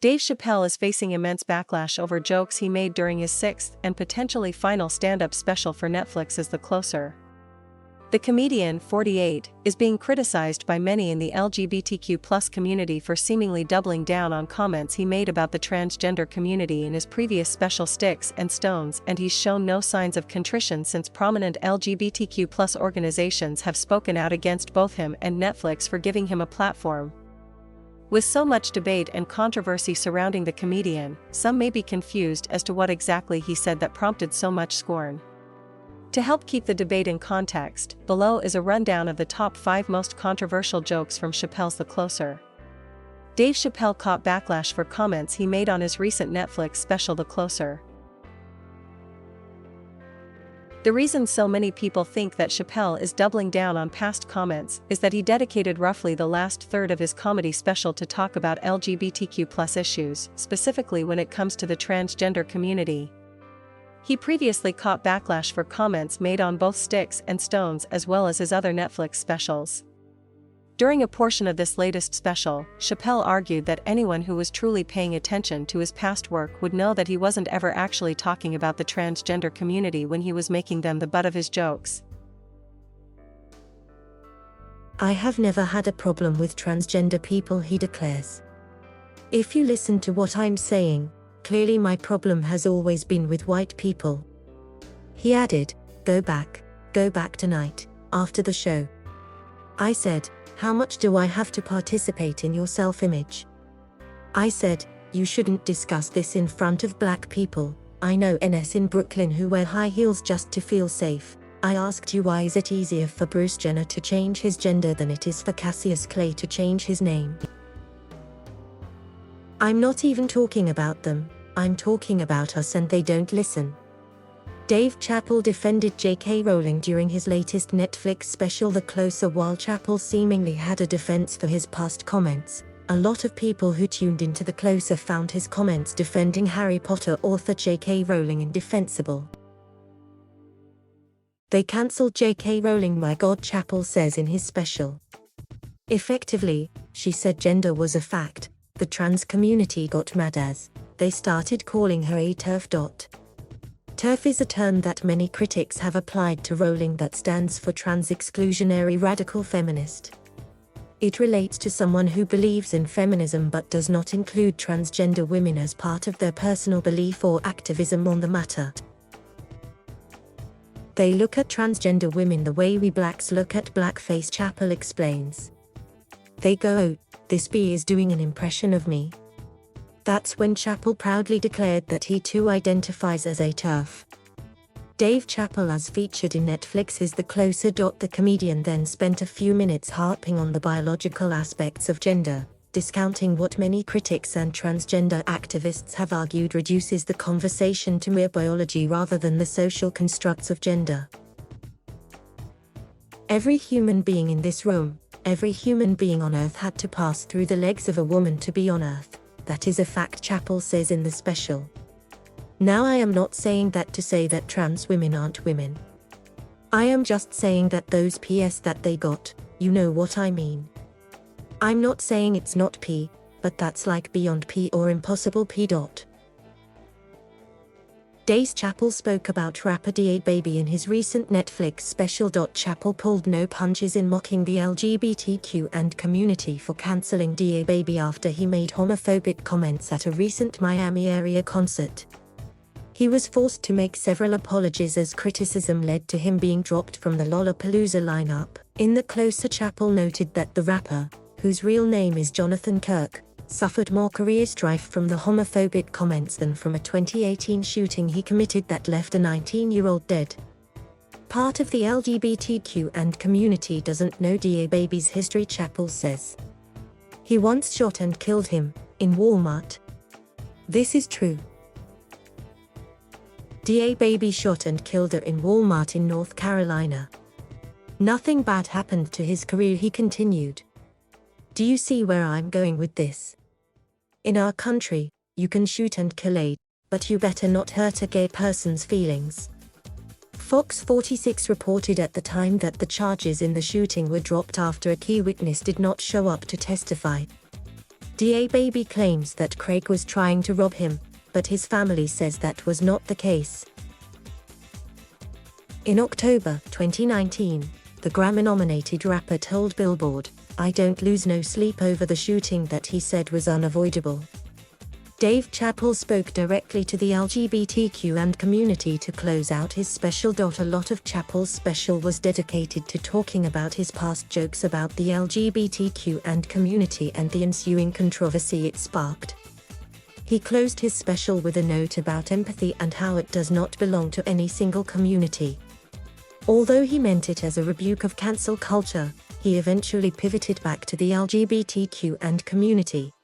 Dave Chappelle is facing immense backlash over jokes he made during his sixth and potentially final stand-up special for Netflix as The Closer. The comedian, 48, is being criticized by many in the LGBTQ+ community for seemingly doubling down on comments he made about the transgender community in his previous special Sticks and Stones, and he's shown no signs of contrition since prominent LGBTQ+ organizations have spoken out against both him and Netflix for giving him a platform. With so much debate and controversy surrounding the comedian, some may be confused as to what exactly he said that prompted so much scorn. To help keep the debate in context, below is a rundown of the top 5 most controversial jokes from Chappelle's The Closer. Dave Chappelle caught backlash for comments he made on his recent Netflix special The Closer. The reason so many people think that Chappelle is doubling down on past comments is that he dedicated roughly the last third of his comedy special to talk about LGBTQ+ issues, specifically when it comes to the transgender community. He previously caught backlash for comments made on both Sticks and Stones as well as his other Netflix specials. During a portion of this latest special, Chappelle argued that anyone who was truly paying attention to his past work would know that he wasn't ever actually talking about the transgender community when he was making them the butt of his jokes. "I have never had a problem with transgender people," he declares. "If you listen to what I'm saying, clearly my problem has always been with white people." He added, go back tonight, after the show. I said, "How much do I have to participate in your self-image?" I said, "You shouldn't discuss this in front of black people. I know NS in Brooklyn who wear high heels just to feel safe. I asked you, why is it easier for Bruce Jenner to change his gender than it is for Cassius Clay to change his name? I'm not even talking about them, I'm talking about us, and they don't listen." Dave Chappelle defended J.K. Rowling during his latest Netflix special The Closer. While Chappelle seemingly had a defense for his past comments, a lot of people who tuned into The Closer found his comments defending Harry Potter author J.K. Rowling indefensible. They cancelled J.K. Rowling, my God, Chappelle says in his special. Effectively, she said gender was a fact. The trans community got mad as they started calling her a TERF. TERF is a term that many critics have applied to Rowling that stands for trans exclusionary radical feminist. It relates to someone who believes in feminism but does not include transgender women as part of their personal belief or activism on the matter. They look at transgender women the way we blacks look at blackface, Chappelle explains. They go, "Oh, this bee is doing an impression of me." That's when Chappelle proudly declared that he too identifies as a TERF. Dave Chappelle, as featured in Netflix's The Closer. The comedian then spent a few minutes harping on the biological aspects of gender, discounting what many critics and transgender activists have argued reduces the conversation to mere biology rather than the social constructs of gender. "Every human being in this room, every human being on Earth had to pass through the legs of a woman to be on Earth. That is a fact," Chappelle says in the special. "Now I am not saying that to say that trans women aren't women. I am just saying that those PS that they got, you know what I mean. I'm not saying it's not P, but that's like beyond P or impossible P. Dave Chappelle spoke about rapper DaBaby in his recent Netflix special. Chappelle pulled no punches in mocking the LGBTQ and community for canceling DaBaby after he made homophobic comments at a recent Miami area concert. He was forced to make several apologies as criticism led to him being dropped from the Lollapalooza lineup. In The Closer, Chappelle noted that the rapper, whose real name is Jonathan Kirk, suffered more career strife from the homophobic comments than from a 2018 shooting he committed that left a 19-year-old dead. Part of the LGBTQ and community doesn't know DaBaby's history, Chappelle says. He once shot and killed him, in Walmart. This is true. DaBaby shot and killed her in Walmart in North Carolina. Nothing bad happened to his career, he continued. Do you see where I'm going with this? In our country, you can shoot and kill a, but you better not hurt a gay person's feelings. Fox 46 reported at the time that the charges in the shooting were dropped after a key witness did not show up to testify. DaBaby claims that Craig was trying to rob him, but his family says that was not the case. In October 2019, the Grammy-nominated rapper told Billboard, "I don't lose no sleep over the shooting that he said was unavoidable." Dave Chappelle spoke directly to the LGBTQ and community to close out his special. A lot of Chappelle's special was dedicated to talking about his past jokes about the LGBTQ and community and the ensuing controversy it sparked. He closed his special with a note about empathy and how it does not belong to any single community. Although he meant it as a rebuke of cancel culture, he eventually pivoted back to the LGBTQ and community.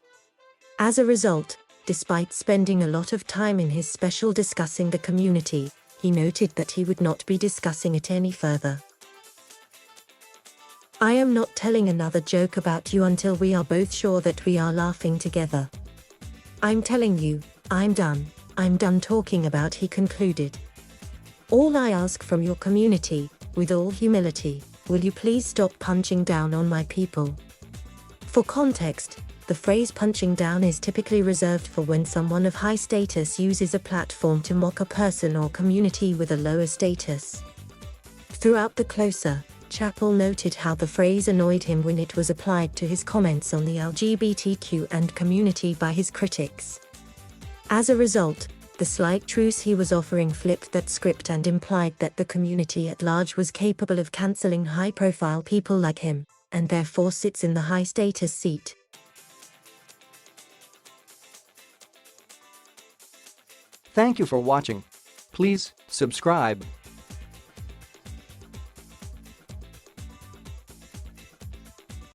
As a result, despite spending a lot of time in his special discussing the community, he noted that he would not be discussing it any further. "I am not telling another joke about you until we are both sure that we are laughing together. I'm telling you, I'm done talking about," he concluded. "All I ask from your community, with all humility, will you please stop punching down on my people?" For context, the phrase punching down is typically reserved for when someone of high status uses a platform to mock a person or community with a lower status. Throughout the closer, Chappelle noted how the phrase annoyed him when it was applied to his comments on the LGBTQ and community by his critics. As a result, the slight truce he was offering flipped that script and implied that the community at large was capable of canceling high-profile people like him, and therefore sits in the high-status seat. Thank you for watching. Please subscribe.